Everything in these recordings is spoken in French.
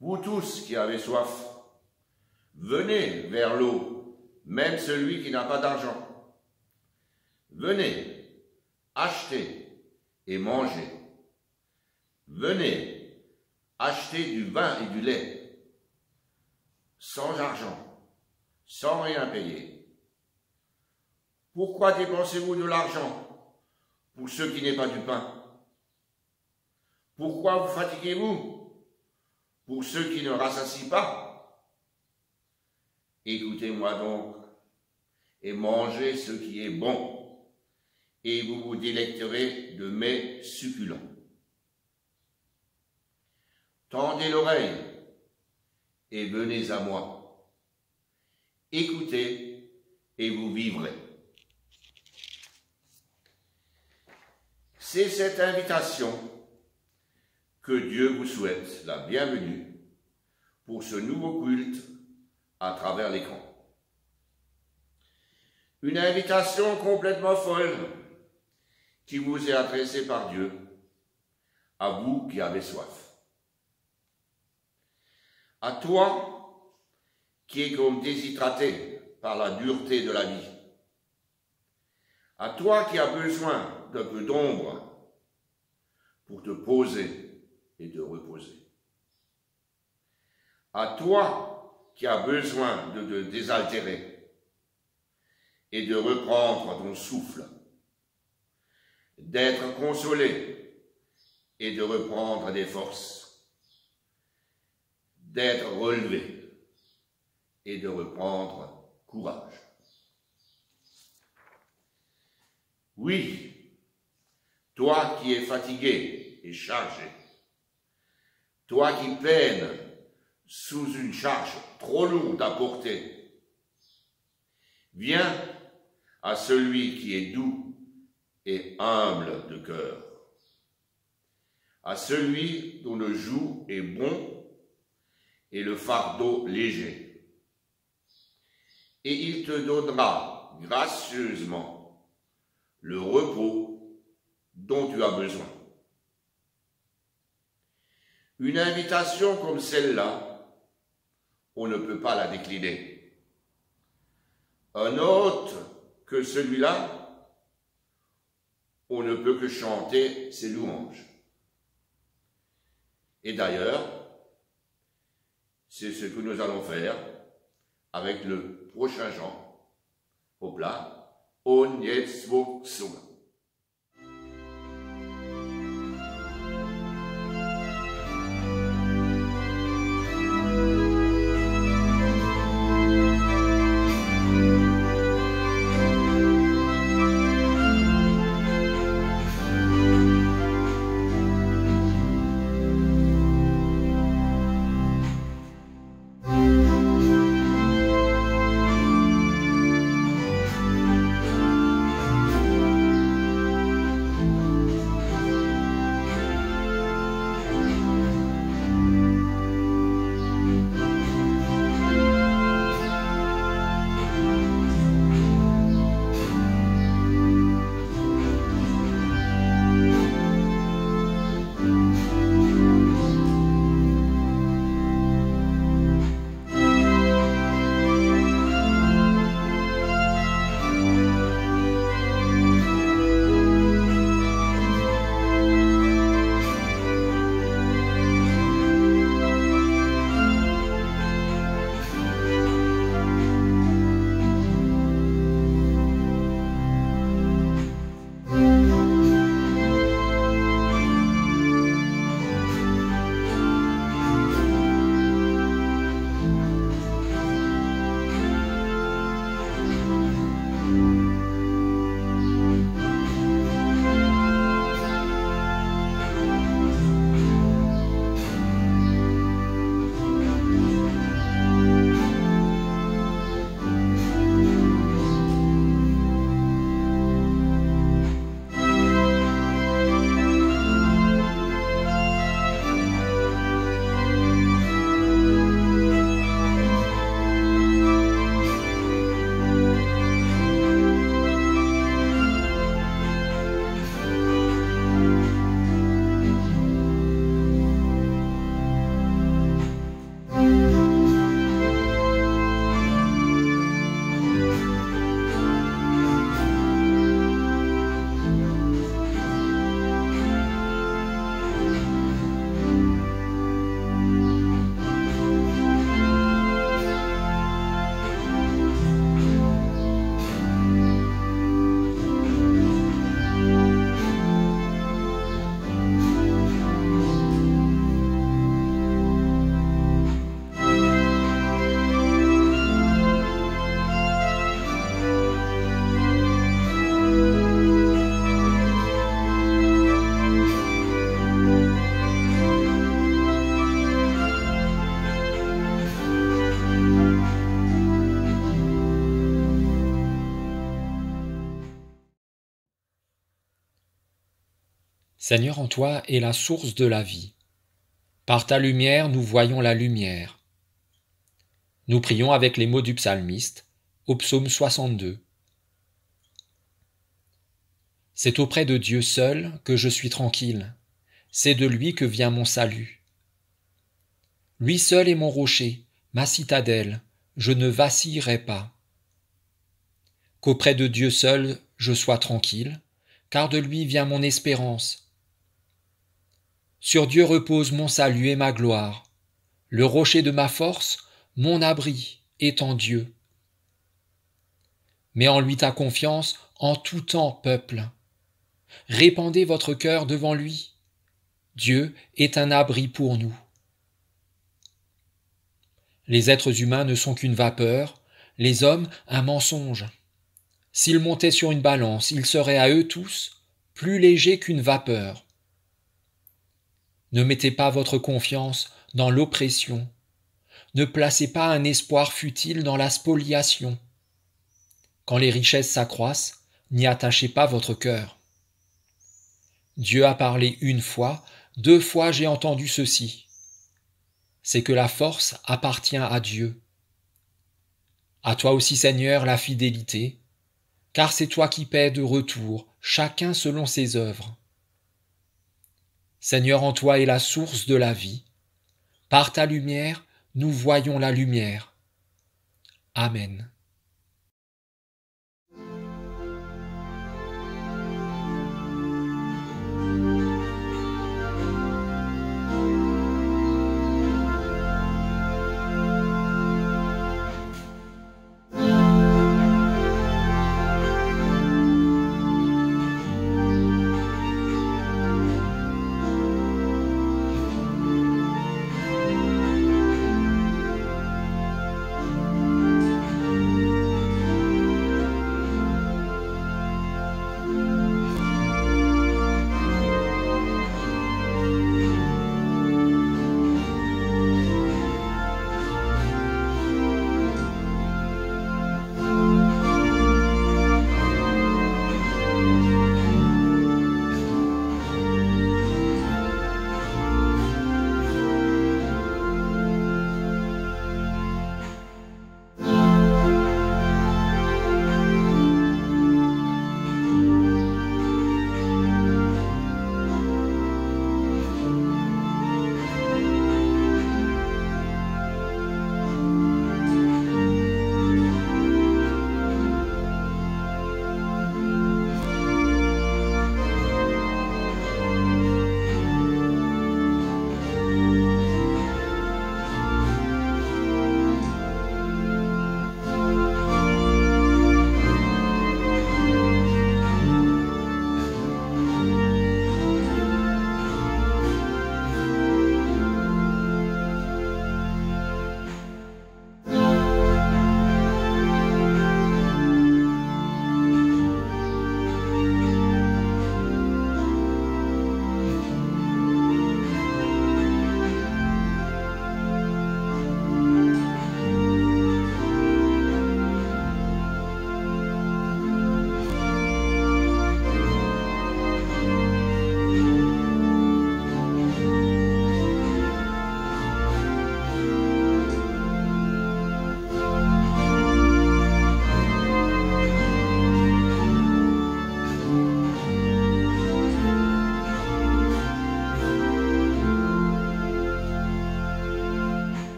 Vous tous qui avez soif, venez vers l'eau, même celui qui n'a pas d'argent. Venez, achetez et mangez. Venez, achetez du vin et du lait, sans argent, sans rien payer. Pourquoi dépensez-vous de l'argent pour ce qui n'est pas du pain? Pourquoi vous fatiguez-vous pour ceux qui ne rassasient pas? Écoutez-moi donc et mangez ce qui est bon, et vous vous délecterez de mets succulents. Tendez l'oreille et venez à moi. Écoutez et vous vivrez. C'est cette invitation que Dieu vous souhaite la bienvenue pour ce nouveau culte à travers l'écran. Une invitation complètement folle qui vous est adressée par Dieu, à vous qui avez soif. À toi qui es comme déshydraté par la dureté de la vie. À toi qui as besoin d'un peu d'ombre pour te poser et te reposer. À toi qui as besoin de te désaltérer et de reprendre ton souffle, d'être consolé et de reprendre des forces, d'être relevé et de reprendre courage. Oui, toi qui es fatigué et chargé, toi qui peines sous une charge trop lourde à porter, viens à celui qui est doux et humble de cœur, à celui dont le joug est bon et le fardeau léger. Et il te donnera gracieusement le repos dont tu as besoin. Une invitation comme celle-là, on ne peut pas la décliner. Un autre que celui-là, on ne peut que chanter ses louanges. Et d'ailleurs, c'est ce que nous allons faire avec le prochain chant au plat On jest wo summa. Seigneur, en toi est la source de la vie. Par ta lumière, nous voyons la lumière. Nous prions avec les mots du psalmiste, au psaume 62. C'est auprès de Dieu seul que je suis tranquille. C'est de lui que vient mon salut. Lui seul est mon rocher, ma citadelle, je ne vacillerai pas. Qu'auprès de Dieu seul je sois tranquille, car de lui vient mon espérance. Sur Dieu repose mon salut et ma gloire. Le rocher de ma force, mon abri, est en Dieu. Mets en lui ta confiance en tout temps, peuple. Répandez votre cœur devant lui. Dieu est un abri pour nous. Les êtres humains ne sont qu'une vapeur, les hommes un mensonge. S'ils montaient sur une balance, ils seraient à eux tous plus légers qu'une vapeur. Ne mettez pas votre confiance dans l'oppression. Ne placez pas un espoir futile dans la spoliation. Quand les richesses s'accroissent, n'y attachez pas votre cœur. Dieu a parlé une fois, 2 fois j'ai entendu ceci. C'est que la force appartient à Dieu. À toi aussi, Seigneur, la fidélité, car c'est toi qui paies de retour, chacun selon ses œuvres. Seigneur, en toi est la source de la vie. Par ta lumière, nous voyons la lumière. Amen.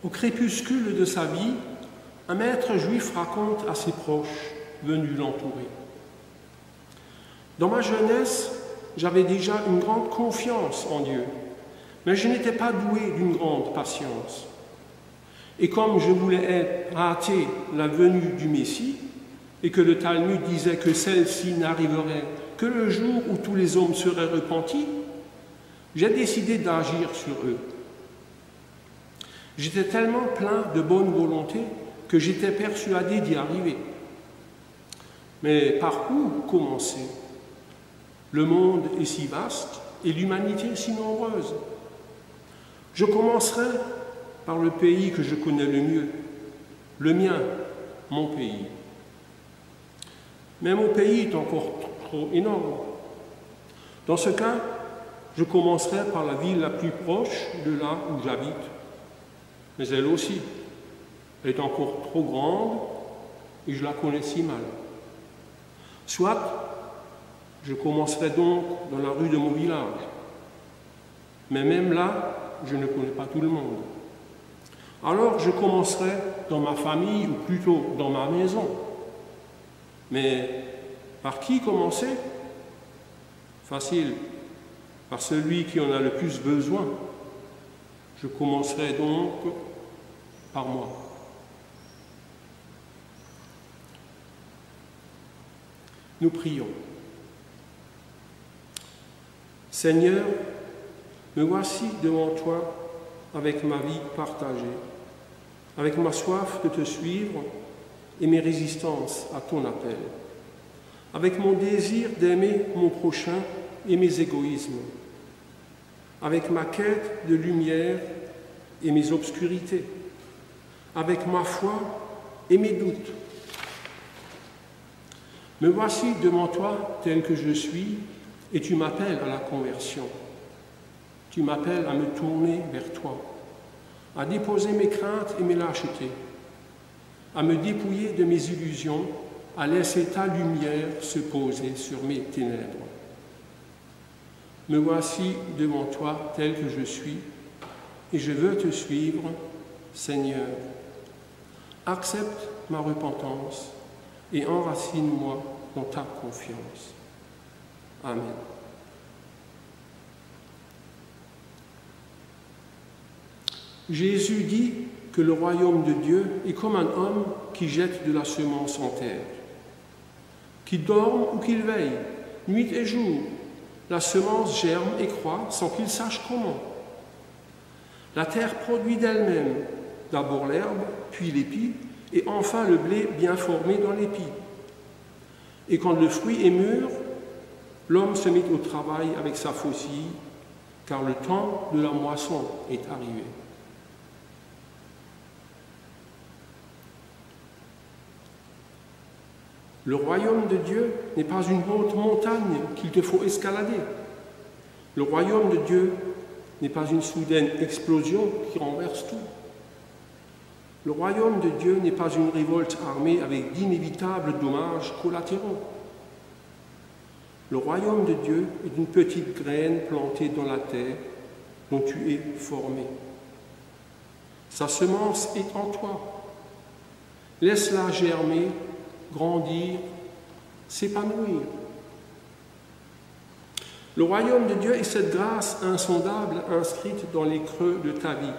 Au crépuscule de sa vie, un maître juif raconte à ses proches venus l'entourer. Dans ma jeunesse, j'avais déjà une grande confiance en Dieu, mais je n'étais pas doué d'une grande patience. Et comme je voulais hâter la venue du Messie, et que le Talmud disait que celle-ci n'arriverait que le jour où tous les hommes seraient repentis, j'ai décidé d'agir sur eux. J'étais tellement plein de bonne volonté que j'étais persuadé d'y arriver. Mais par où commencer? Le monde est si vaste et l'humanité si nombreuse. Je commencerai par le pays que je connais le mieux, le mien, mon pays. Mais mon pays est encore trop énorme. Dans ce cas, je commencerai par la ville la plus proche de là où j'habite. Mais elle aussi, elle est encore trop grande et je la connais si mal. Soit, je commencerai donc dans la rue de mon village. Mais même là, je ne connais pas tout le monde. Alors, je commencerai dans ma famille ou plutôt dans ma maison. Mais par qui commencer? Facile, par celui qui en a le plus besoin. Je commencerai donc par moi. Nous prions. Seigneur, me voici devant toi avec ma vie partagée, avec ma soif de te suivre et mes résistances à ton appel, avec mon désir d'aimer mon prochain et mes égoïsmes, avec ma quête de lumière et mes obscurités, avec ma foi et mes doutes. Me voici devant toi tel que je suis et tu m'appelles à la conversion. Tu m'appelles à me tourner vers toi, à déposer mes craintes et mes lâchetés, à me dépouiller de mes illusions, à laisser ta lumière se poser sur mes ténèbres. Me voici devant toi tel que je suis, et je veux te suivre, Seigneur. Accepte ma repentance et enracine-moi dans ta confiance. Amen. Jésus dit que le royaume de Dieu est comme un homme qui jette de la semence en terre. Qu'il dorme ou qu'il veille, nuit et jour, la semence germe et croît sans qu'il sache comment. La terre produit d'elle-même d'abord l'herbe, puis l'épi, et enfin le blé bien formé dans l'épi. Et quand le fruit est mûr, l'homme se met au travail avec sa faucille, car le temps de la moisson est arrivé. Le royaume de Dieu n'est pas une haute montagne qu'il te faut escalader. Le royaume de Dieu n'est pas une soudaine explosion qui renverse tout. Le royaume de Dieu n'est pas une révolte armée avec d'inévitables dommages collatéraux. Le royaume de Dieu est une petite graine plantée dans la terre dont tu es formé. Sa semence est en toi. Laisse-la germer, grandir, s'épanouir. Le royaume de Dieu est cette grâce insondable inscrite dans les creux de ta vie.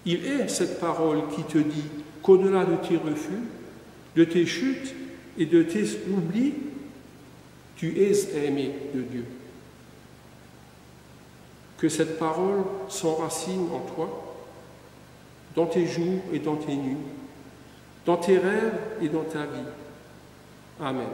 Il est cette parole qui te dit qu'au-delà de tes refus, de tes chutes et de tes oublis, tu es aimé de Dieu. Que cette parole s'enracine en toi, dans tes jours et dans tes nuits, dans tes rêves et dans ta vie. Amen.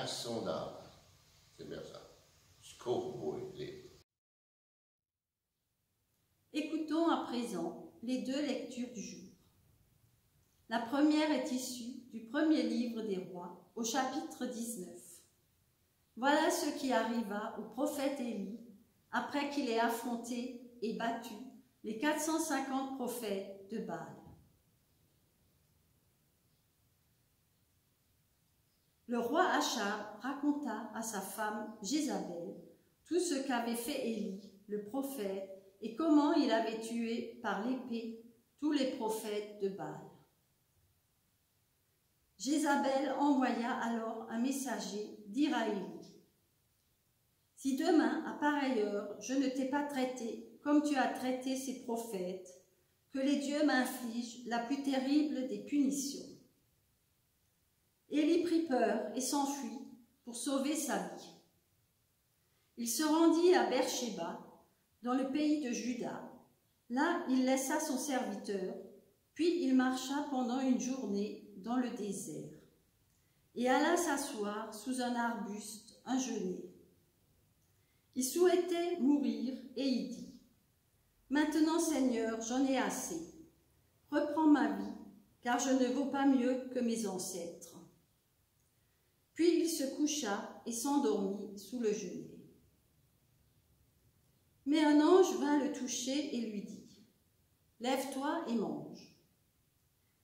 insondable. C'est bien ça. Écoutons à présent les deux lectures du jour. La première est issue du premier livre des rois, au chapitre 19. Voilà ce qui arriva au prophète Élie après qu'il ait affronté et battu les 450 prophètes de Baal. Le roi Achab raconta à sa femme Jézabel tout ce qu'avait fait Élie, le prophète, et comment il avait tué par l'épée tous les prophètes de Baal. Jézabel envoya alors un messager dire à Élie : « Si demain, à pareille heure, je ne t'ai pas traité comme tu as traité ces prophètes, que les dieux m'infligent la plus terrible des punitions. » Élie prit peur et s'enfuit pour sauver sa vie. Il se rendit à Beersheba, dans le pays de Juda. Là, il laissa son serviteur, puis il marcha pendant une journée dans le désert et alla s'asseoir sous un arbuste un genêt. Il souhaitait mourir et il dit : « Maintenant, Seigneur, j'en ai assez. Reprends ma vie, car je ne vaux pas mieux que mes ancêtres. » Puis il se coucha et s'endormit sous le genêt. Mais un ange vint le toucher et lui dit : « Lève-toi et mange. »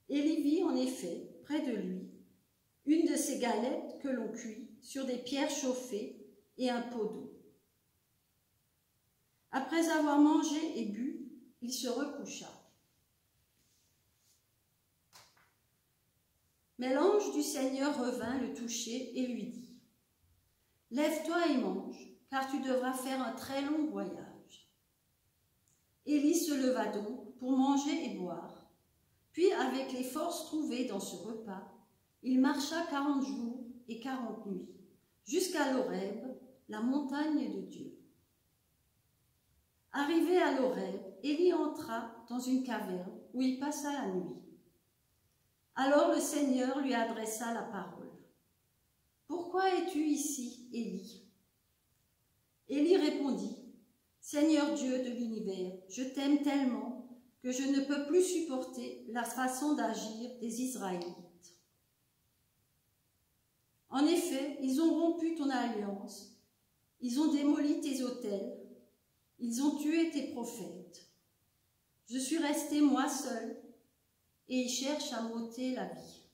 Élie vit en effet, près de lui, une de ces galettes que l'on cuit sur des pierres chauffées et un pot d'eau. Après avoir mangé et bu, il se recoucha. Mais l'ange du Seigneur revint le toucher et lui dit : « Lève-toi et mange, car tu devras faire un très long voyage. » Élie se leva donc pour manger et boire. Puis, avec les forces trouvées dans ce repas, il marcha 40 jours et 40 nuits, jusqu'à l'Horeb, la montagne de Dieu. Arrivé à l'Horeb, Élie entra dans une caverne où il passa la nuit. Alors le Seigneur lui adressa la parole. « Pourquoi es-tu ici, Élie » Élie répondit : « Seigneur Dieu de l'univers, je t'aime tellement que je ne peux plus supporter la façon d'agir des Israélites. En effet, ils ont rompu ton alliance, ils ont démoli tes autels, ils ont tué tes prophètes. Je suis resté moi seul, et ils cherchent à m'ôter la vie. »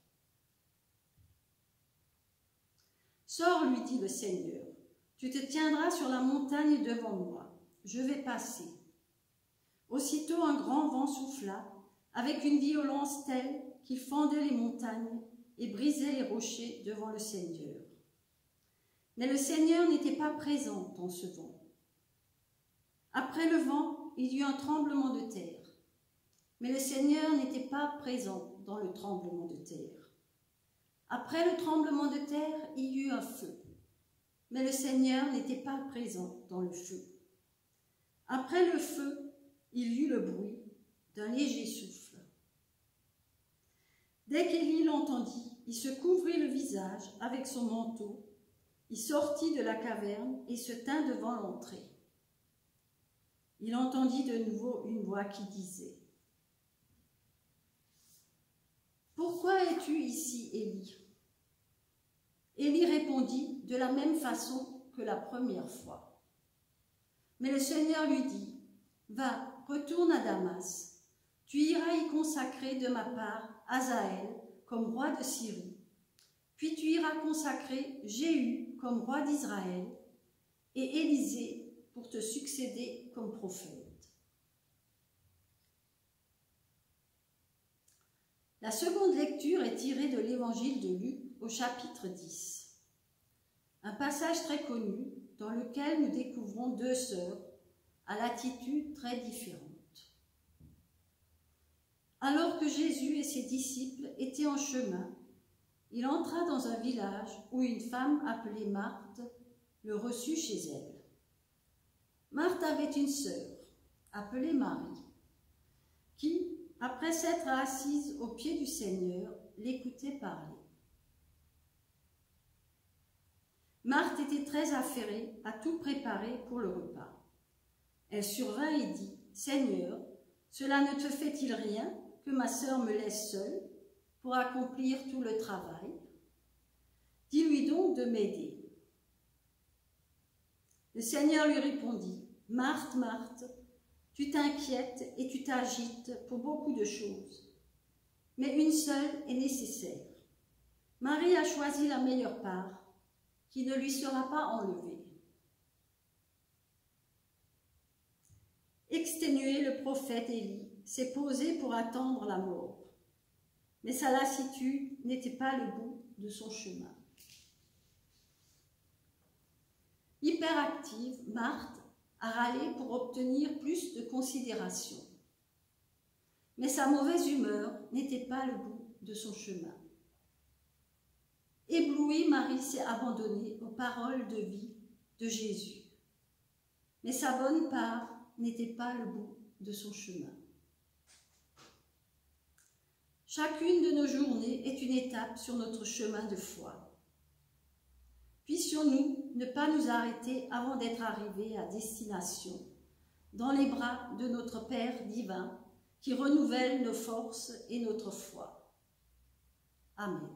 « Sors, lui dit le Seigneur, tu te tiendras sur la montagne devant moi, je vais passer. » Aussitôt un grand vent souffla, avec une violence telle qu'il fendait les montagnes et brisait les rochers devant le Seigneur. Mais le Seigneur n'était pas présent dans ce vent. Après le vent, il y eut un tremblement de terre. Mais le Seigneur n'était pas présent dans le tremblement de terre. Après le tremblement de terre, il y eut un feu. Mais le Seigneur n'était pas présent dans le feu. Après le feu, il y eut le bruit d'un léger souffle. Dès qu'Élie l'entendit, il se couvrit le visage avec son manteau, il sortit de la caverne et se tint devant l'entrée. Il entendit de nouveau une voix qui disait : « Pourquoi es-tu ici, Élie » Élie répondit de la même façon que la première fois. Mais le Seigneur lui dit : « Va, retourne à Damas. Tu iras y consacrer de ma part Hazaël comme roi de Syrie. Puis tu iras consacrer Jéhu comme roi d'Israël et Élisée pour te succéder comme prophète. » La seconde lecture est tirée de l'évangile de Luc au chapitre 10. Un passage très connu dans lequel nous découvrons deux sœurs à l'attitude très différente. Alors que Jésus et ses disciples étaient en chemin, il entra dans un village où une femme appelée Marthe le reçut chez elle. Marthe avait une sœur, appelée Marie, qui, après s'être assise aux pieds du Seigneur, l'écoutait parler. était très affairée à tout préparer pour le repas. Elle survint et dit, « Seigneur, cela ne te fait-il rien que ma sœur me laisse seule pour accomplir tout le travail? Dis-lui donc de m'aider. » Le Seigneur lui répondit, « Marthe, Marthe, tu t'inquiètes et tu t'agites pour beaucoup de choses, mais une seule est nécessaire. Marie a choisi la meilleure part, qui ne lui sera pas enlevée. » Exténué, le prophète Élie s'est posé pour attendre la mort, mais sa lassitude n'était pas le bout de son chemin. Hyperactive, Marthe a râlé pour obtenir plus de considération. Mais sa mauvaise humeur n'était pas le bout de son chemin. Éblouie, Marie s'est abandonnée aux paroles de vie de Jésus. Mais sa bonne part n'était pas le bout de son chemin. Chacune de nos journées est une étape sur notre chemin de foi. Puissions-nous ne pas nous arrêter avant d'être arrivés à destination, dans les bras de notre Père divin, qui renouvelle nos forces et notre foi. Amen.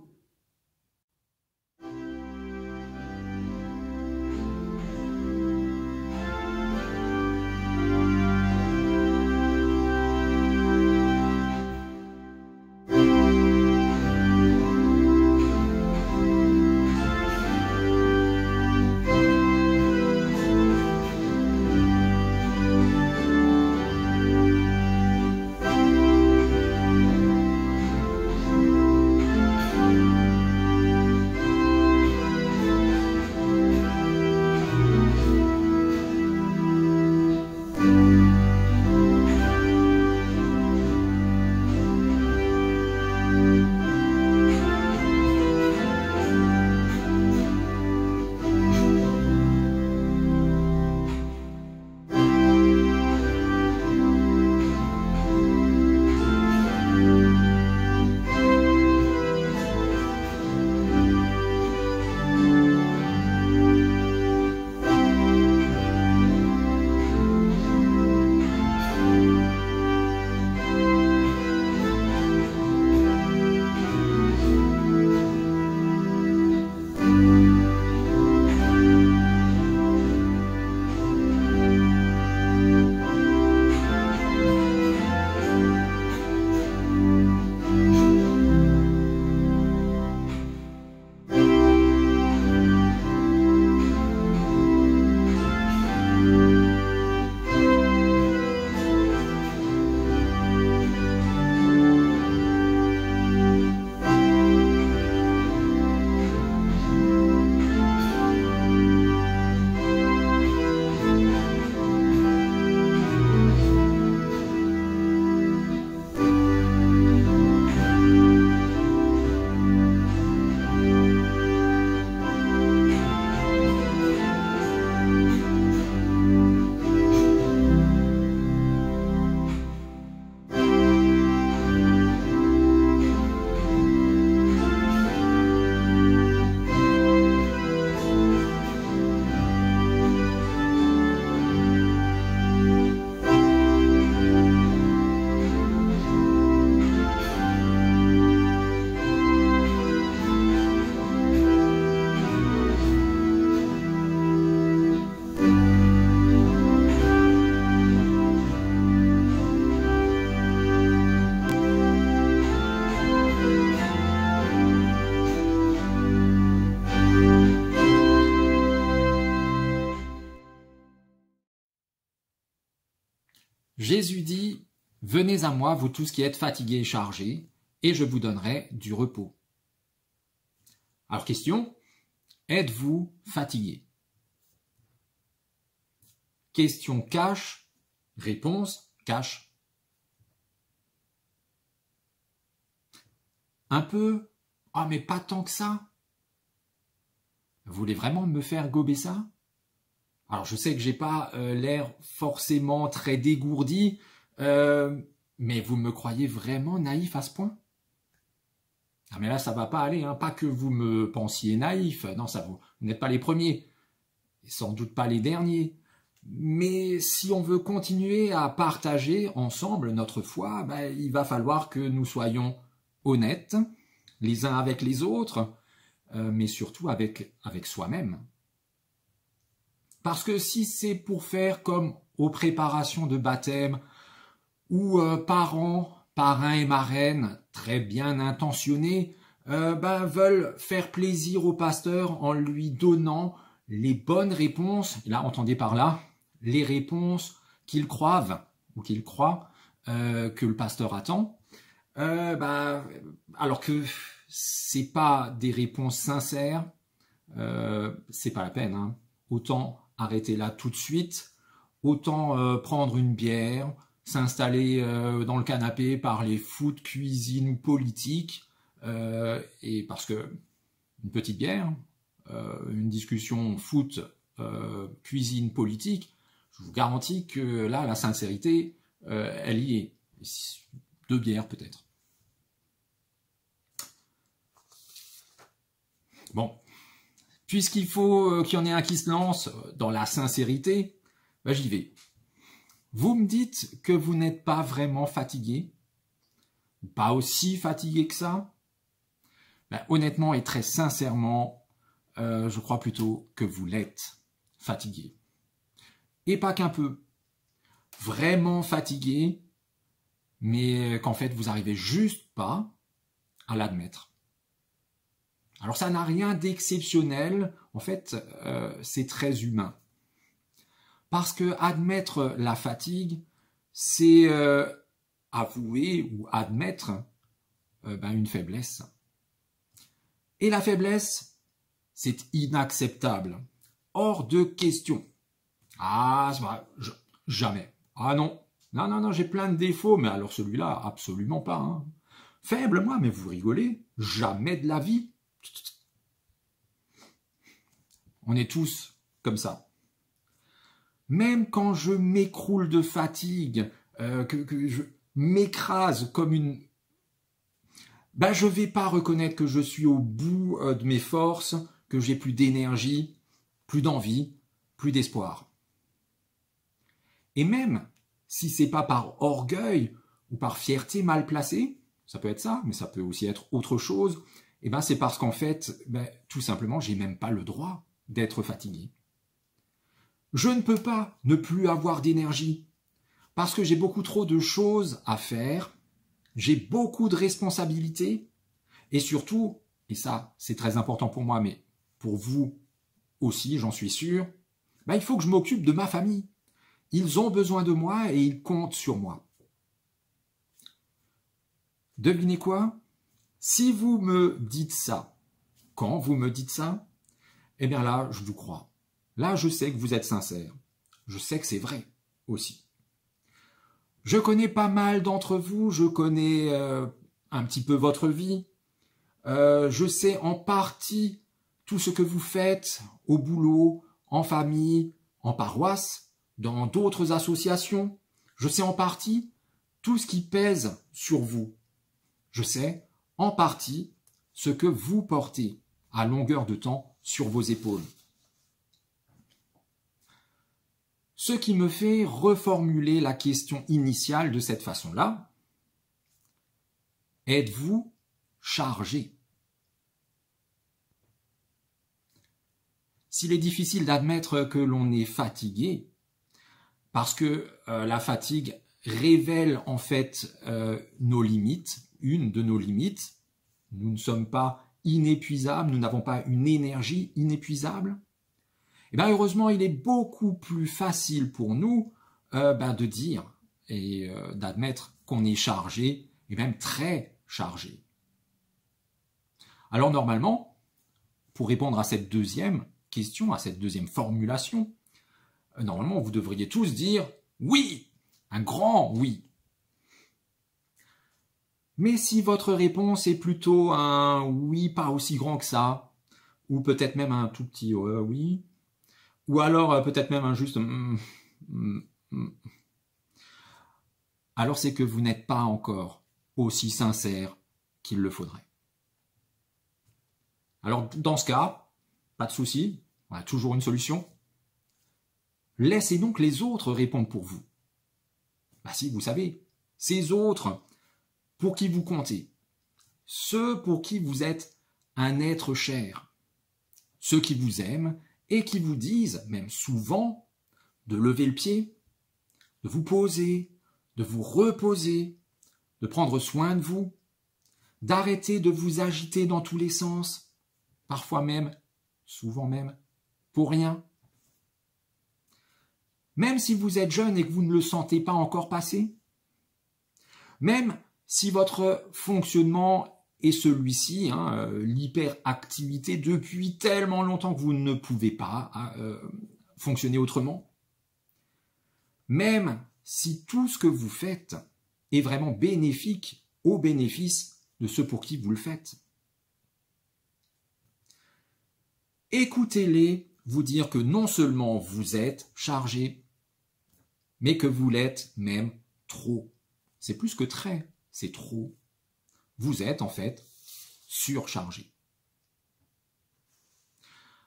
Jésus dit, « Venez à moi, vous tous qui êtes fatigués et chargés, et je vous donnerai du repos. » Alors question, êtes-vous fatigué? Question cache, réponse cache. Un peu? Ah mais pas tant que ça. Vous voulez vraiment me faire gober ça? Alors je sais que j'ai pas l'air forcément très dégourdi, mais vous me croyez vraiment naïf à ce point? Ah mais là ça va pas aller, hein. Pas que vous me pensiez naïf, non ça vous n'êtes pas les premiers. et sans doute pas les derniers. Mais si on veut continuer à partager ensemble notre foi, ben, il va falloir que nous soyons honnêtes, les uns avec les autres, mais surtout avec soi-même. Parce que si c'est pour faire comme aux préparations de baptême, où parents et marraines, très bien intentionnés, veulent faire plaisir au pasteur en lui donnant les bonnes réponses, et là, entendez par là, les réponses qu'ils croient que le pasteur attend, alors que c'est pas des réponses sincères, c'est pas la peine, hein. Autant arrêter là tout de suite, autant prendre une bière, s'installer dans le canapé, parler foot, cuisine ou politique, et parce que une petite bière, une discussion foot, cuisine, politique, je vous garantis que là, la sincérité, elle y est. 2 bières peut-être. Bon, puisqu'il faut qu'il y en ait un qui se lance dans la sincérité, j'y vais. Vous me dites que vous n'êtes pas vraiment fatigué, pas aussi fatigué que ça. Honnêtement et très sincèrement, je crois plutôt que vous l'êtes fatigué. Et pas qu'un peu. Vraiment fatigué, mais qu'en fait, vous n'arrivez juste pas à l'admettre. Alors ça n'a rien d'exceptionnel, en fait, c'est très humain. Parce que admettre la fatigue, c'est avouer ou admettre une faiblesse. Et la faiblesse, c'est inacceptable. Hors de question. Ah, c'est vrai, jamais. Ah non, non, j'ai plein de défauts, mais alors celui-là, absolument pas. Hein. Faible, moi, mais vous rigolez, jamais de la vie. On est tous comme ça. Même quand je m'écroule de fatigue, que je m'écrase comme une... je vais pas reconnaître que je suis au bout de mes forces, que j'ai plus d'énergie, plus d'envie, plus d'espoir. Et même si c'est pas par orgueil ou par fierté mal placée, ça peut être ça, mais ça peut aussi être autre chose, c'est parce qu'en fait, tout simplement, j'ai même pas le droit d'être fatigué. Je ne peux pas ne plus avoir d'énergie, parce que j'ai beaucoup trop de choses à faire, j'ai beaucoup de responsabilités, et surtout, et ça c'est très important pour moi, mais pour vous aussi, j'en suis sûr, il faut que je m'occupe de ma famille. Ils ont besoin de moi et ils comptent sur moi. Devinez quoi? Si vous me dites ça, quand vous me dites ça, là, je vous crois. Là, je sais que vous êtes sincère. Je sais que c'est vrai aussi. Je connais pas mal d'entre vous, je connais un petit peu votre vie. Je sais en partie tout ce que vous faites au boulot, en famille, en paroisse, dans d'autres associations. Je sais en partie tout ce qui pèse sur vous. Je sais en partie ce que vous portez à longueur de temps sur vos épaules. Ce qui me fait reformuler la question initiale de cette façon-là. Êtes-vous chargé? S'il est difficile d'admettre que l'on est fatigué, parce que la fatigue révèle en fait nos limites, une de nos limites, nous ne sommes pas inépuisables, nous n'avons pas une énergie inépuisable, heureusement, il est beaucoup plus facile pour nous de dire et d'admettre qu'on est chargé, et même très chargé. Alors normalement, pour répondre à cette deuxième question, à cette deuxième formulation, normalement, vous devriez tous dire « oui », un grand « oui ». Mais si votre réponse est plutôt un « oui » pas aussi grand que ça, ou peut-être même un tout petit « oui », ou alors peut-être même un juste alors c'est que vous n'êtes pas encore aussi sincère qu'il le faudrait. Alors dans ce cas, pas de souci, on a toujours une solution. Laissez donc les autres répondre pour vous. Bah si, vous savez, ces autres pour qui vous comptez, ceux pour qui vous êtes un être cher, ceux qui vous aiment et qui vous disent, même souvent, de lever le pied, de vous poser, de vous reposer, de prendre soin de vous, d'arrêter de vous agiter dans tous les sens, parfois même, souvent même, pour rien. Même si vous êtes jeune et que vous ne le sentez pas encore passer, même si votre fonctionnement est celui-ci, l'hyperactivité depuis tellement longtemps que vous ne pouvez pas fonctionner autrement, même si tout ce que vous faites est vraiment bénéfique au bénéfice de ceux pour qui vous le faites. Écoutez-les vous dire que non seulement vous êtes chargé, mais que vous l'êtes même trop. C'est plus que très, c'est trop. Vous êtes en fait surchargé.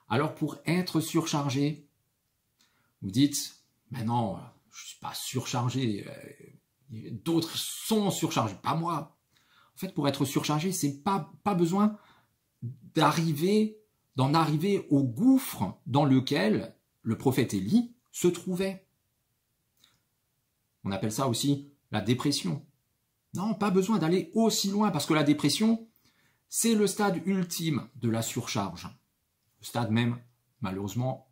Alors pour être surchargé, vous dites, ben non, je ne suis pas surchargé, d'autres sont surchargés, pas moi. En fait, pour être surchargé, c'est pas besoin d'en arriver au gouffre dans lequel le prophète Élie se trouvait. On appelle ça aussi la dépression. Non, pas besoin d'aller aussi loin, parce que la dépression, c'est le stade ultime de la surcharge. Le stade même, malheureusement,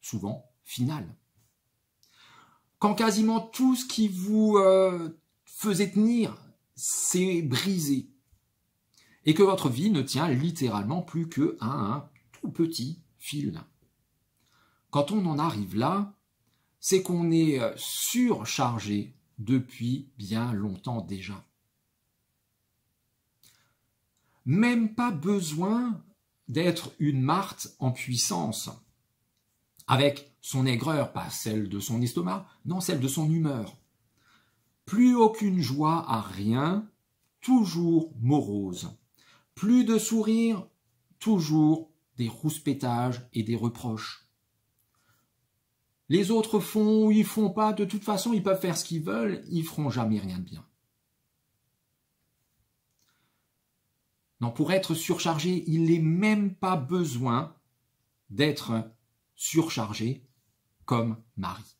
souvent final. Quand quasiment tout ce qui vous faisait tenir s'est brisé, et que votre vie ne tient littéralement plus qu'à un tout petit fil. Quand on en arrive là, c'est qu'on est surchargé depuis bien longtemps déjà. Même pas besoin d'être une Marthe en puissance, avec son aigreur, pas celle de son estomac, non, celle de son humeur. Plus aucune joie à rien, toujours morose. Plus de sourire, toujours des rouspétages et des reproches. Les autres font ou ils font pas, de toute façon ils peuvent faire ce qu'ils veulent, ils feront jamais rien de bien. Non, pour être surchargé, il n'est même pas besoin d'être surchargé comme Marie.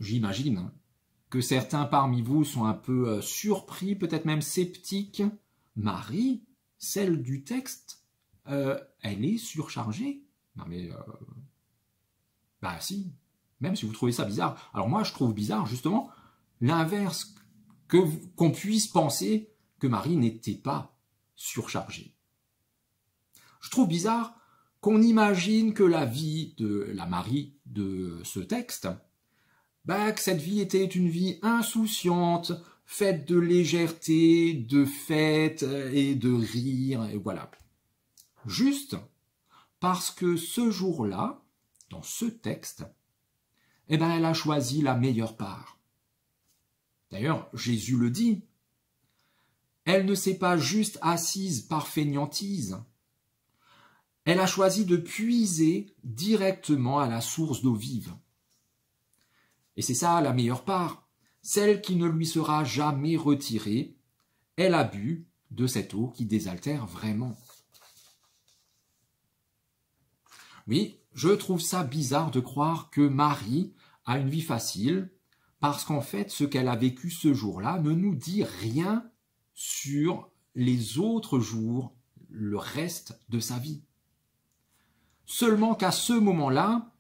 J'imagine que certains parmi vous sont un peu surpris, peut-être même sceptiques. Marie, celle du texte, elle est surchargée. Non mais, bah si, même si vous trouvez ça bizarre. Alors moi je trouve bizarre justement l'inverse, qu'on puisse penser que Marie n'était pas surchargée. Je trouve bizarre qu'on imagine que la vie de la Marie de ce texte, que cette vie était une vie insouciante, faite de légèreté, de fête et de rire, et voilà. Juste parce que ce jour-là, dans ce texte, elle a choisi la meilleure part. D'ailleurs, Jésus le dit, elle ne s'est pas juste assise par fainéantise, elle a choisi de puiser directement à la source d'eau vive. Et c'est ça la meilleure part, celle qui ne lui sera jamais retirée, elle a bu de cette eau qui désaltère vraiment. Oui, je trouve ça bizarre de croire que Marie a une vie facile, parce qu'en fait, ce qu'elle a vécu ce jour-là ne nous dit rien sur les autres jours, le reste de sa vie. Seulement qu'à ce moment-là,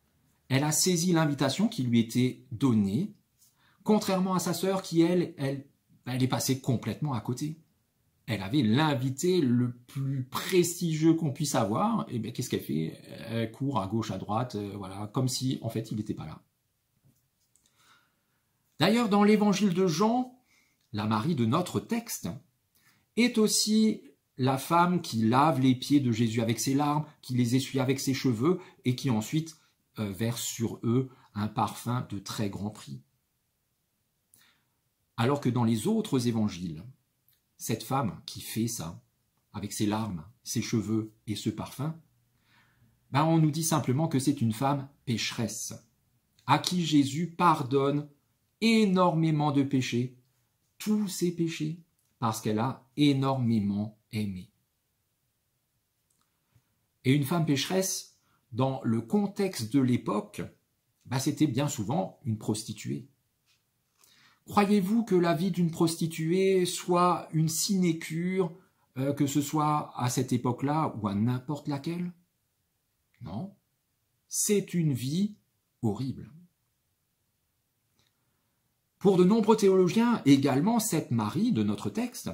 elle a saisi l'invitation qui lui était donnée, contrairement à sa sœur qui, elle est passée complètement à côté. Elle avait l'invité le plus prestigieux qu'on puisse avoir, et bien qu'est-ce qu'elle fait? Elle court à gauche, à droite, voilà, comme si en fait il n'était pas là. D'ailleurs, dans l'évangile de Jean, la Marie de notre texte est aussi la femme qui lave les pieds de Jésus avec ses larmes, qui les essuie avec ses cheveux et qui ensuite verse sur eux un parfum de très grand prix. Alors que dans les autres évangiles, cette femme qui fait ça, avec ses larmes, ses cheveux et ce parfum, on nous dit simplement que c'est une femme pécheresse, à qui Jésus pardonne énormément de péchés, tous ses péchés, parce qu'elle a énormément aimé. Et une femme pécheresse, dans le contexte de l'époque, c'était bien souvent une prostituée. Croyez-vous que la vie d'une prostituée soit une sinécure, que ce soit à cette époque-là ou à n'importe laquelle? Non, c'est une vie horrible. Pour de nombreux théologiens, également, cette Marie de notre texte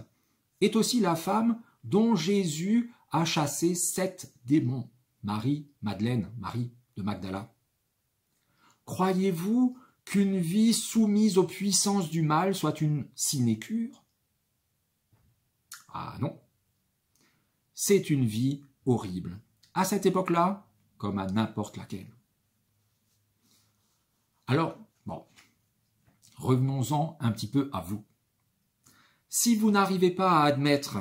est aussi la femme dont Jésus a chassé 7 démons. Marie, Madeleine, Marie de Magdala. Croyez-vous qu'une vie soumise aux puissances du mal soit une sinécure? Ah non, c'est une vie horrible, à cette époque-là, comme à n'importe laquelle. Alors, revenons-en un petit peu à vous. Si vous n'arrivez pas à admettre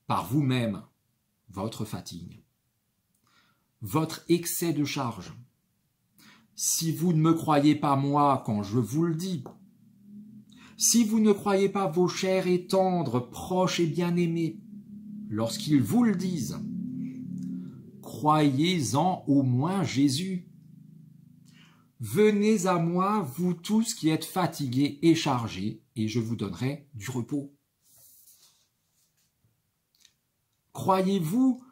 par vous-même votre fatigue, votre excès de charge, si vous ne me croyez pas moi quand je vous le dis, si vous ne croyez pas vos chers et tendres, proches et bien-aimés, lorsqu'ils vous le disent, croyez-en au moins Jésus. Venez à moi, vous tous qui êtes fatigués et chargés, et je vous donnerai du repos. Croyez-vous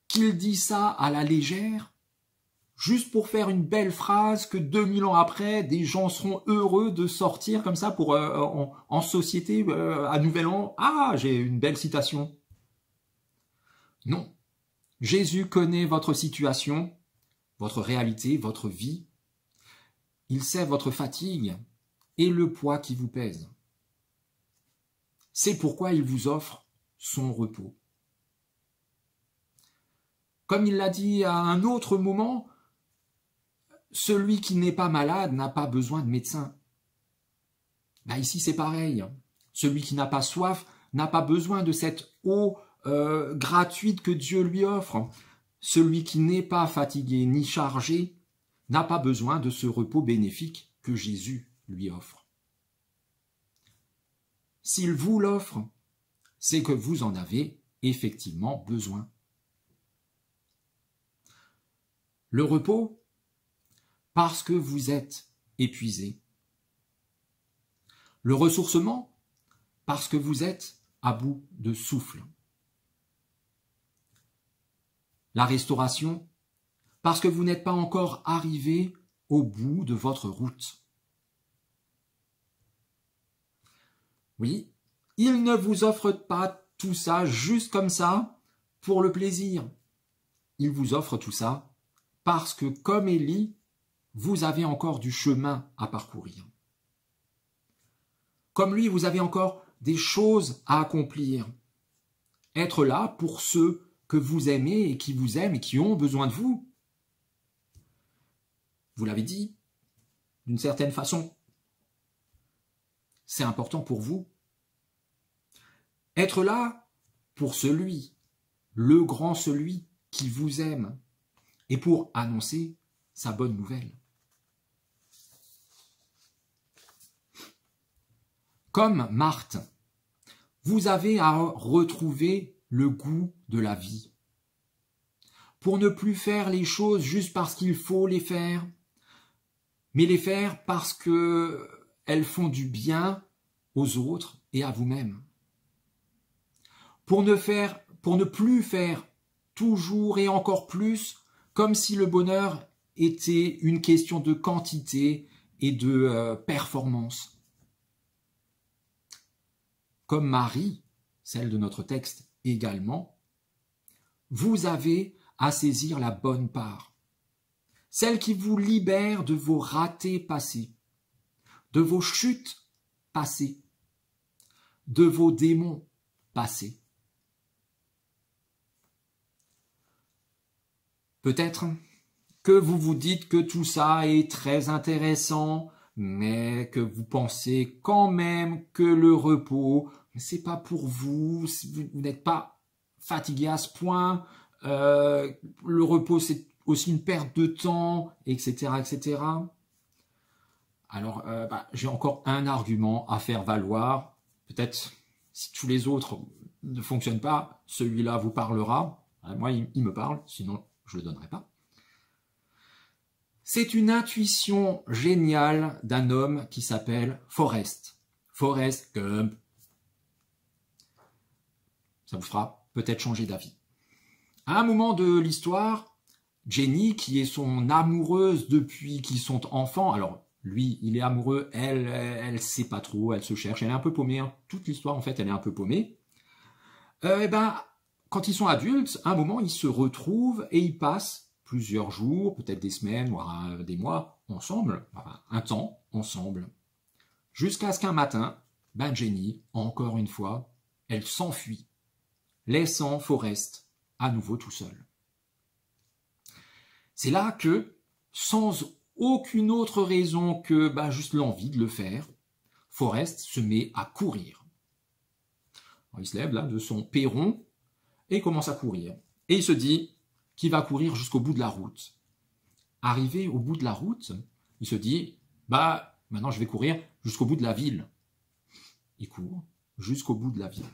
qu'il dit ça à la légère, juste pour faire une belle phrase que 2000 ans après, des gens seront heureux de sortir comme ça pour en société à Nouvel An? Ah, j'ai une belle citation. Non. Jésus connaît votre situation, votre réalité, votre vie. Il sait votre fatigue et le poids qui vous pèse. C'est pourquoi il vous offre son repos. Comme il l'a dit à un autre moment, celui qui n'est pas malade n'a pas besoin de médecin. Ici c'est pareil. Celui qui n'a pas soif n'a pas besoin de cette eau gratuite que Dieu lui offre. Celui qui n'est pas fatigué ni chargé n'a pas besoin de ce repos bénéfique que Jésus lui offre. S'il vous l'offre, c'est que vous en avez effectivement besoin. Le repos, parce que vous êtes épuisé. Le ressourcement, parce que vous êtes à bout de souffle. La restauration, parce que vous n'êtes pas encore arrivé au bout de votre route. Oui, il ne vous offre pas tout ça juste comme ça pour le plaisir. Il vous offre tout ça parce que, comme Élie, vous avez encore du chemin à parcourir. Comme lui, vous avez encore des choses à accomplir. Être là pour ceux que vous aimez et qui vous aiment et qui ont besoin de vous. Vous l'avez dit, d'une certaine façon, c'est important pour vous. Être là pour celui, le grand celui qui vous aime, et pour annoncer sa bonne nouvelle. Comme Marthe, vous avez à retrouver le goût de la vie. Pour ne plus faire les choses juste parce qu'il faut les faire, mais les faire parce qu'elles font du bien aux autres et à vous-même. Pour ne plus faire toujours et encore plus comme si le bonheur était une question de quantité et de performance. Comme Marie, celle de notre texte également, vous avez à saisir la bonne part, celle qui vous libère de vos ratés passés, de vos chutes passées, de vos démons passés. Peut-être que vous vous dites que tout ça est très intéressant, mais que vous pensez quand même que le repos, c'est pas pour vous, vous n'êtes pas fatigué à ce point, le repos c'est aussi une perte de temps, etc., etc. Alors, j'ai encore un argument à faire valoir. Peut-être, si tous les autres ne fonctionnent pas, celui-là vous parlera. Moi, il me parle, sinon je ne le donnerai pas. C'est une intuition géniale d'un homme qui s'appelle Forrest Gump. Ça vous fera peut-être changer d'avis. À un moment de l'histoire, Jenny, qui est son amoureuse depuis qu'ils sont enfants, alors lui, il est amoureux, elle sait pas trop, elle se cherche, elle est un peu paumée. Hein. Toute l'histoire, en fait, elle est un peu paumée. Quand ils sont adultes, à un moment, ils se retrouvent et ils passent plusieurs jours, peut-être des semaines, voire des mois, ensemble, enfin, un temps ensemble. Jusqu'à ce qu'un matin, Jenny, encore une fois, elle s'enfuit, laissant Forrest à nouveau tout seul. C'est là que, sans aucune autre raison que juste l'envie de le faire, Forrest se met à courir. Alors, il se lève là de son perron et commence à courir. Et il se dit qu'il va courir jusqu'au bout de la route. Arrivé au bout de la route, il se dit maintenant je vais courir jusqu'au bout de la ville. Il court jusqu'au bout de la ville.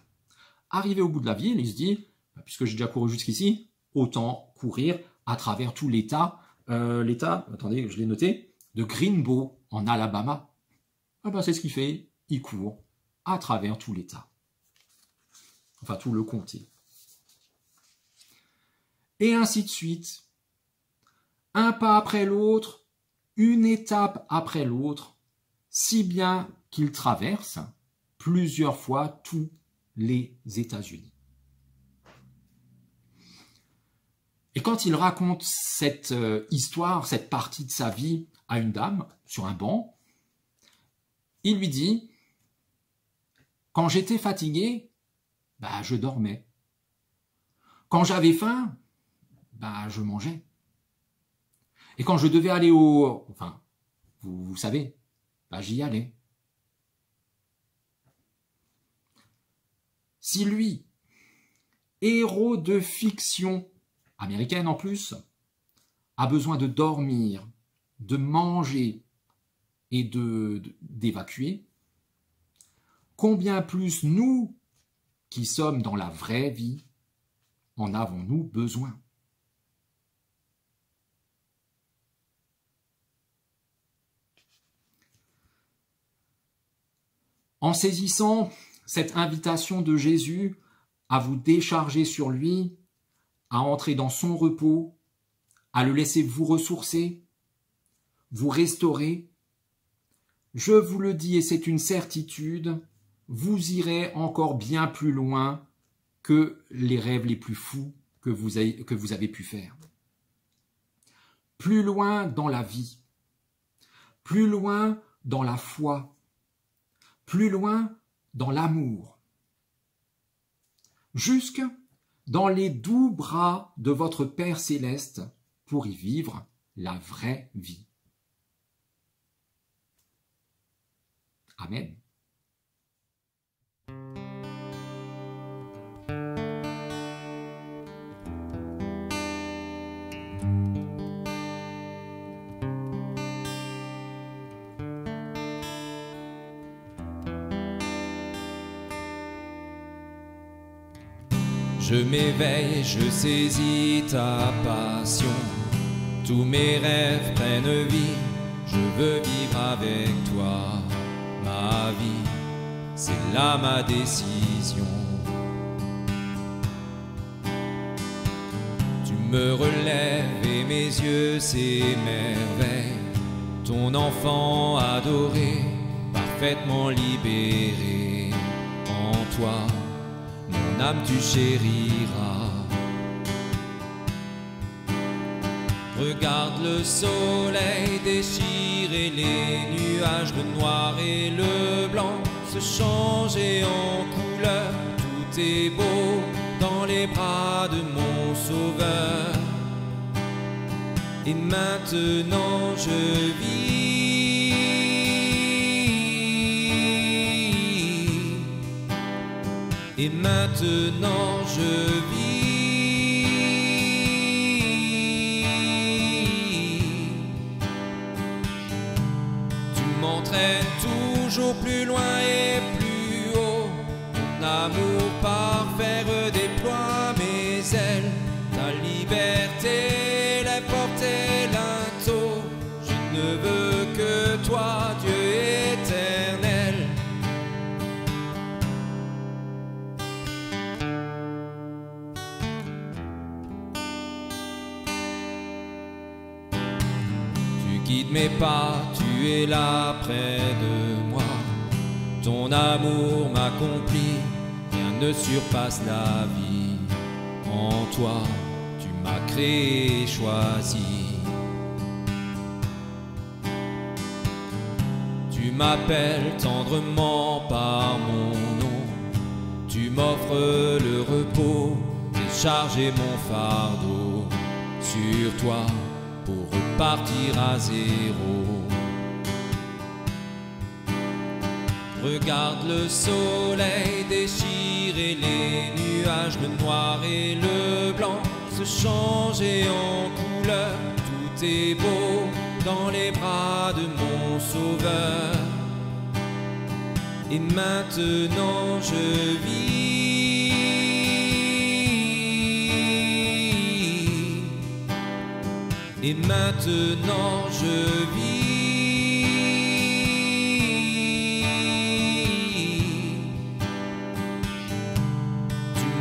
Arrivé au bout de la ville, il se dit puisque j'ai déjà couru jusqu'ici, autant courir à travers tout l'État, attendez, je l'ai noté, de Greenbow, en Alabama. C'est ce qu'il fait, il court à travers tout l'État. Enfin, tout le comté. Et ainsi de suite. Un pas après l'autre, une étape après l'autre, si bien qu'il traverse plusieurs fois tous les États-Unis. Et quand il raconte cette histoire, cette partie de sa vie à une dame, sur un banc, il lui dit « Quand j'étais fatigué, je dormais. Quand j'avais faim, je mangeais. Et quand je devais aller vous savez, j'y allais. » Si lui, héros de fiction, américaine en plus, a besoin de dormir, de manger et d'évacuer, combien plus nous, qui sommes dans la vraie vie, en avons-nous besoin? En saisissant cette invitation de Jésus à vous décharger sur lui, à entrer dans son repos, à le laisser vous ressourcer, vous restaurer, je vous le dis et c'est une certitude, vous irez encore bien plus loin que les rêves les plus fous que vous avez pu faire. Plus loin dans la vie, plus loin dans la foi, plus loin dans l'amour, jusque dans les doux bras de votre Père céleste pour y vivre la vraie vie. Amen. Je m'éveille, je saisis ta passion. Tous mes rêves prennent vie. Je veux vivre avec toi. Ma vie, c'est là ma décision. Tu me relèves et mes yeux s'émerveillent. Ton enfant adoré, parfaitement libéré en toi. Mon âme tu chériras. Regarde le soleil déchirer les nuages, le noir et le blanc se changer en couleur. Tout est beau dans les bras de mon sauveur. Et maintenant je vis. Et maintenant je vis. toujours plus loin et plus haut. Ton amour parfait redéploie mes ailes. Ta liberté les porter linteau. Je ne veux que toi, Dieu éternel. Tu guides mes pas, tu es là près de moi. Ton amour m'accomplit, rien ne surpasse la vie. En toi, tu m'as créé et choisi. Tu m'appelles tendrement par mon nom. Tu m'offres le repos, décharger mon fardeau sur toi pour repartir à zéro. Regarde le soleil déchirer les nuages, le noir et le blanc se changer en couleur. Tout est beau dans les bras de mon sauveur. Et maintenant je vis. Et maintenant je vis.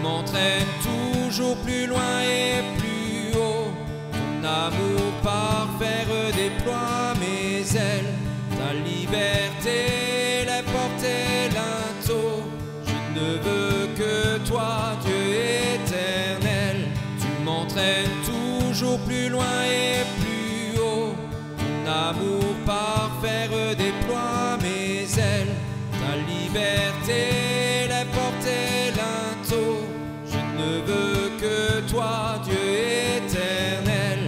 M'entraîne toujours plus loin et plus haut. Ton amour parfait redéploie mes ailes. Ta liberté les porter linteau. Je ne veux que toi, Dieu éternel. Tu m'entraînes toujours plus loin et plus haut. Ton amour parfait redéploie mes ailes. Ta liberté les porter linteau. Je ne veux que toi, Dieu éternel.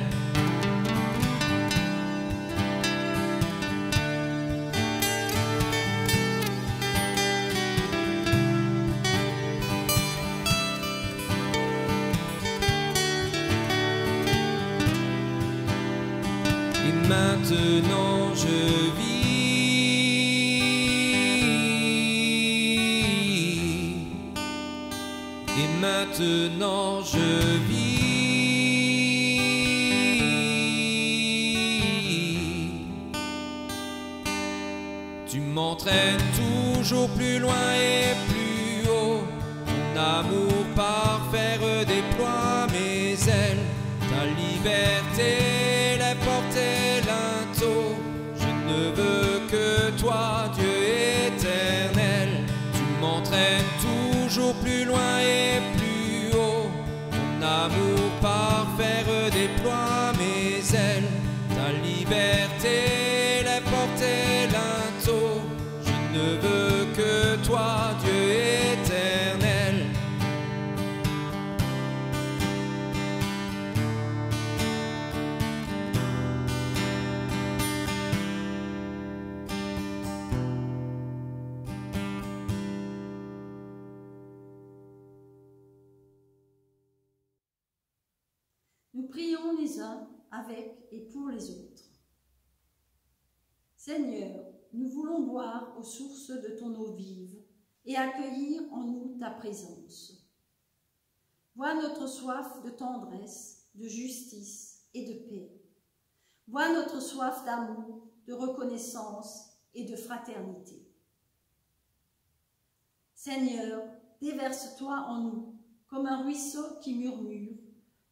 Et maintenant je vis. Et maintenant je vis. Tu m'entraînes toujours plus loin et plus haut. Ton amour parfait redéploie mes ailes. Ta liberté les porter linteau. Je ne veux que toi, Dieu éternel. Tu m'entraînes toujours plus loin et plus haut. Ton amour parfait redéploie mes ailes. Ta liberté les porter linteau. Je ne veux que toi, Dieu éternel. Nous prions les uns avec et pour les autres. Seigneur, nous voulons boire aux sources de ton eau vive et accueillir en nous ta présence. Vois notre soif de tendresse, de justice et de paix. Vois notre soif d'amour, de reconnaissance et de fraternité. Seigneur, déverse-toi en nous comme un ruisseau qui murmure,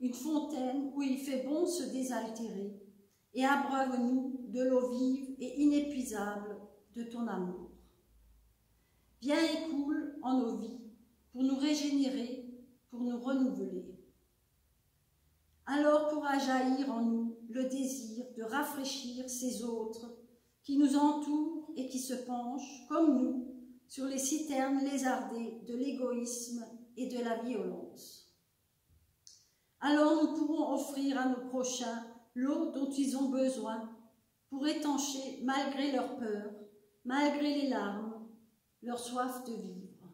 une fontaine où il fait bon se désaltérer, et abreuve-nous de l'eau vive et inépuisable de ton amour. Viens et coule en nos vies pour nous régénérer, pour nous renouveler. Alors pourra jaillir en nous le désir de rafraîchir ces autres qui nous entourent et qui se penchent, comme nous, sur les citernes lézardées de l'égoïsme et de la violence. Alors nous pourrons offrir à nos prochains l'eau dont ils ont besoin pour étancher, malgré leur peur, malgré les larmes, leur soif de vivre.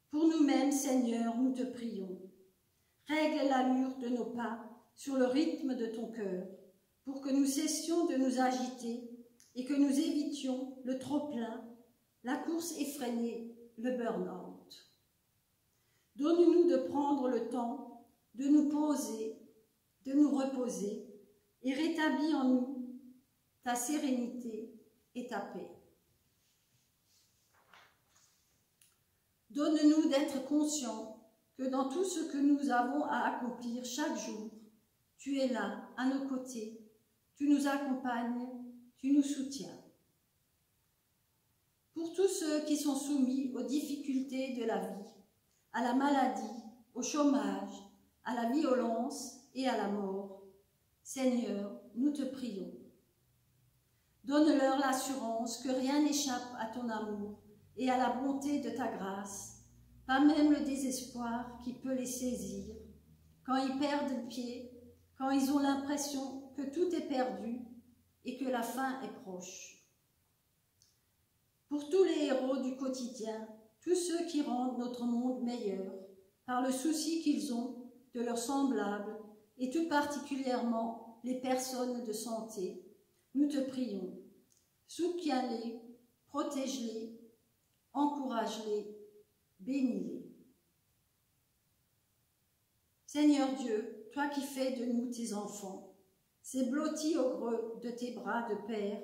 Pour nous-mêmes, Seigneur, nous te prions. Règle l'allure de nos pas sur le rythme de ton cœur, pour que nous cessions de nous agiter et que nous évitions le trop-plein, la course effrénée, le burn-out. Donne-nous de prendre le temps de nous poser, de nous reposer et rétablis en nous ta sérénité et ta paix. Donne-nous d'être conscients que dans tout ce que nous avons à accomplir chaque jour, tu es là, à nos côtés, tu nous accompagnes, tu nous soutiens. Pour tous ceux qui sont soumis aux difficultés de la vie, à la maladie, au chômage, à la violence et à la mort, Seigneur, nous te prions. Donne-leur l'assurance que rien n'échappe à ton amour et à la bonté de ta grâce, pas même le désespoir qui peut les saisir, quand ils perdent pied, quand ils ont l'impression que tout est perdu et que la fin est proche. Pour tous les héros du quotidien, tous ceux qui rendent notre monde meilleur, par le souci qu'ils ont de leurs semblables, et tout particulièrement les personnes de santé, nous te prions. Soutiens-les, protège-les, encourage-les, bénis-les. Seigneur Dieu, toi qui fais de nous tes enfants, c'est blotti au creux de tes bras de Père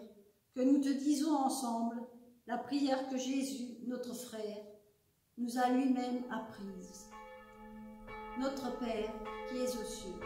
que nous te disons ensemble la prière que Jésus, notre frère, nous a lui-même apprise. Notre Père qui es aux cieux,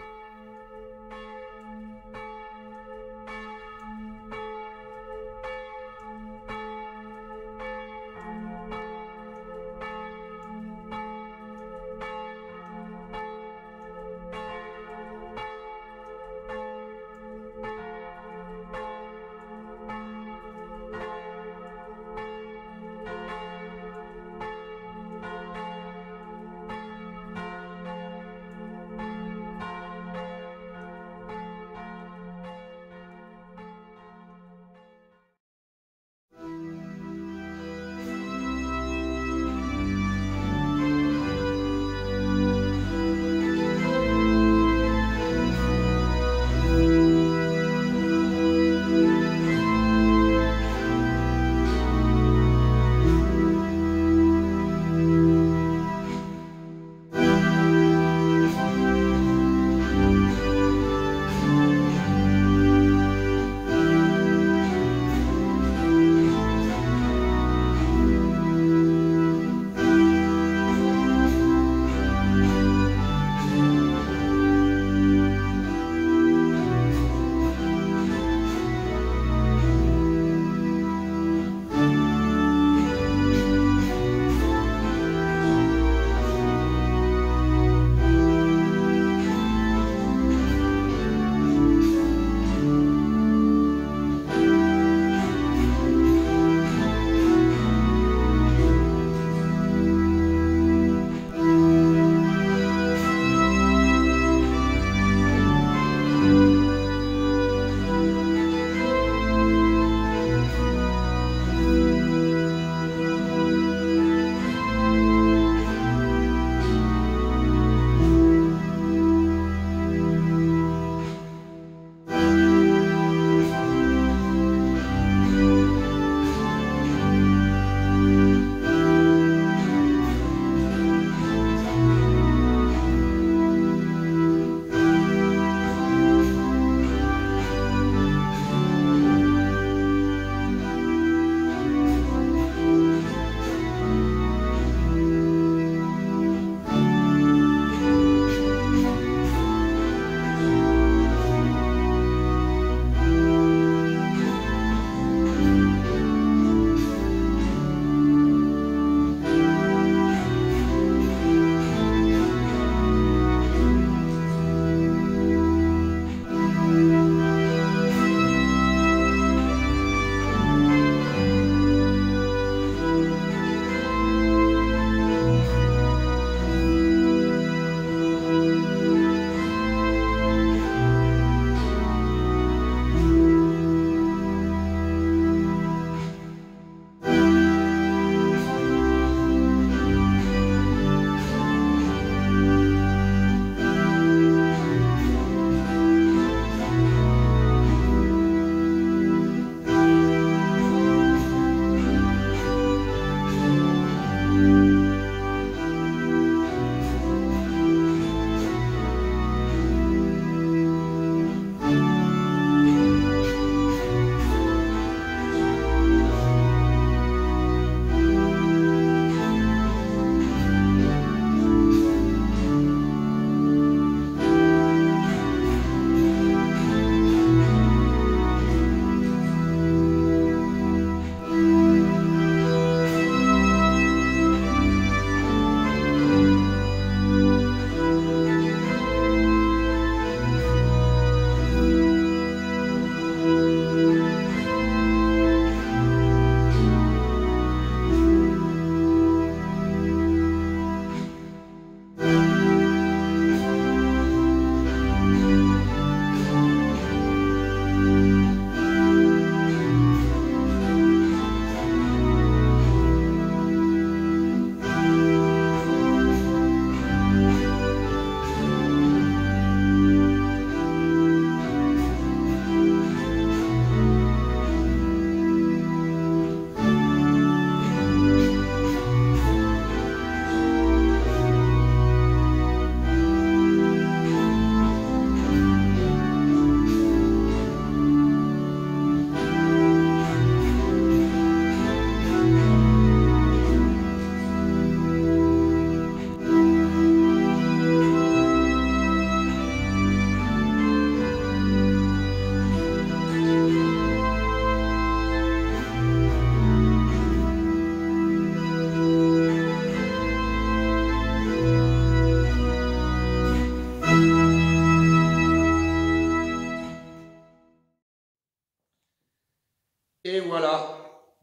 Et voilà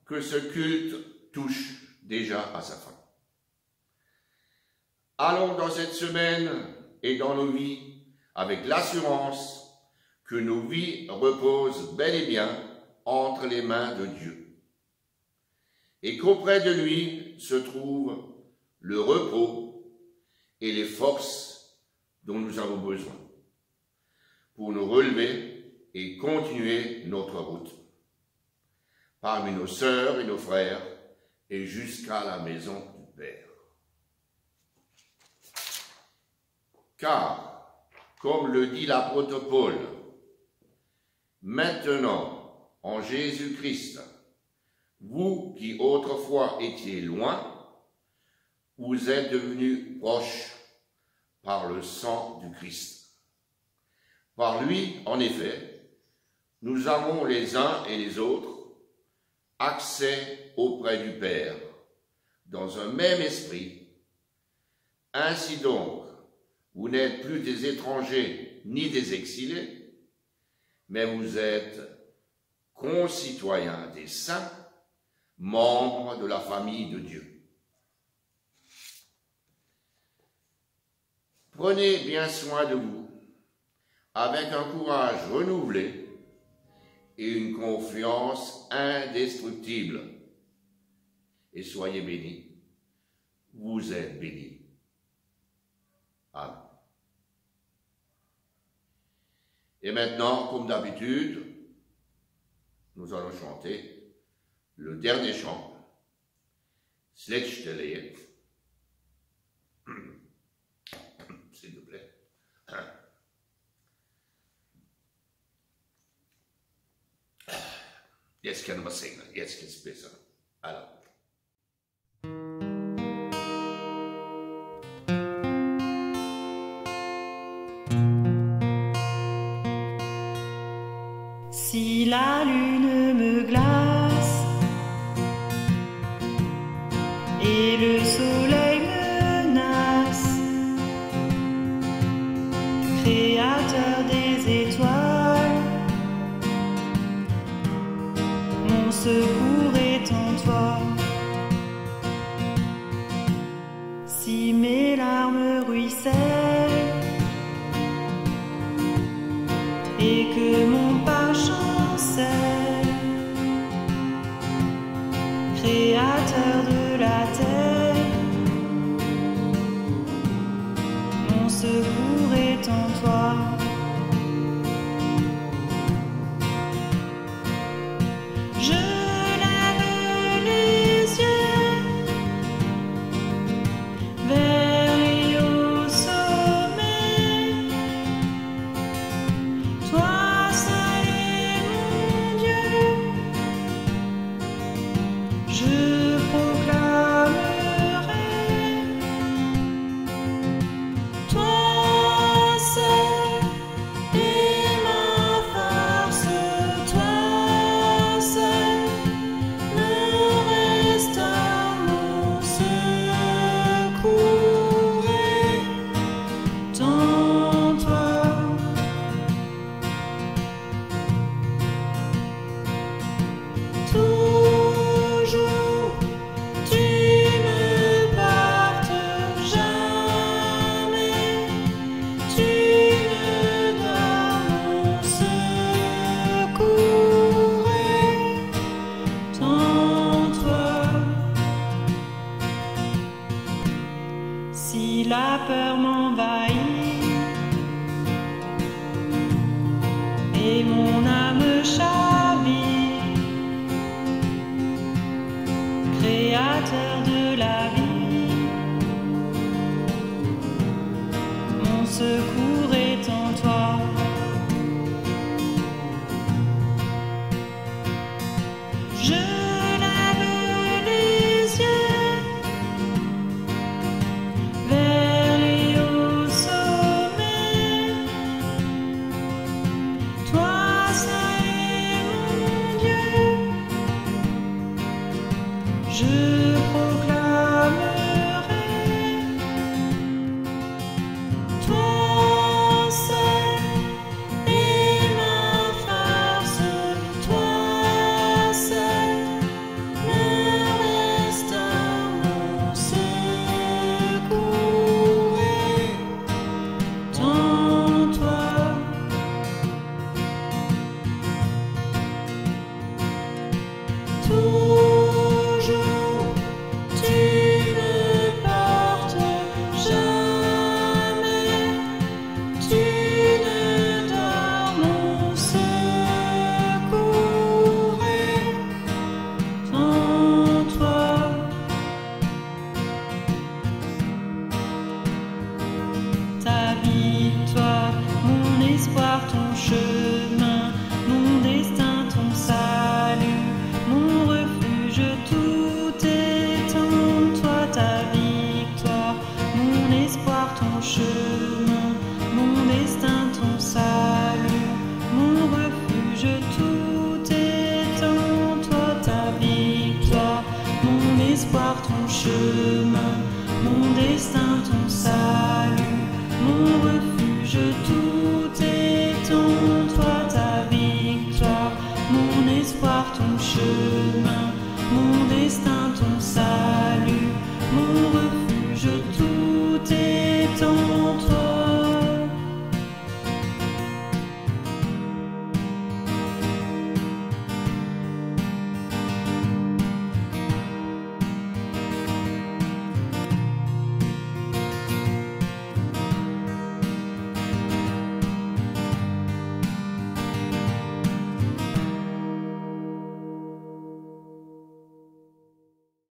que ce culte touche déjà à sa fin. Allons dans cette semaine et dans nos vies avec l'assurance que nos vies reposent bel et bien entre les mains de Dieu et qu'auprès de lui se trouve le repos et les forces dont nous avons besoin pour nous relever et continuer notre route parmi nos sœurs et nos frères et jusqu'à la maison du Père. Car, comme le dit l'apôtre Paul, maintenant, en Jésus-Christ, vous qui autrefois étiez loin, vous êtes devenus proches par le sang du Christ. Par lui, en effet, nous avons les uns et les autres accès auprès du Père dans un même esprit. Ainsi donc, vous n'êtes plus des étrangers ni des exilés, mais vous êtes concitoyens des saints, membres de la famille de Dieu. Prenez bien soin de vous, avec un courage renouvelé et une confiance indestructible. Et soyez bénis, vous êtes bénis. Amen. Et maintenant, comme d'habitude, nous allons chanter le dernier chant, das letzte Lied. S'il vous plaît. Jetzt können wir singen, jetzt geht's besser. Alors. Si la lune me glace et le soleil menace, Créateur des étoiles, mon secours est en toi. Si mes larmes ruissellent et que mon pas chancelle, Créateur de la terre, mon secours est en toi. Je lève les yeux vers les hauts sommets. Toi seul est mon Dieu. Je proclamerai. Toi seul est ma force. Toi seul me restaure. Mon secours est en toi. Toujours tu me portes, jamais tu ne dors. Mon secours est en toi. Si la peur m'envahit et mon âme chavire, Créateur de la vie, mon secours est en toi. Je lève les yeux vers les hauts sommets. Toi seul refuge, tout est en toi, ta victoire, mon espoir, ton chemin, mon destin, ton salut, mon refuge, tout est en toi.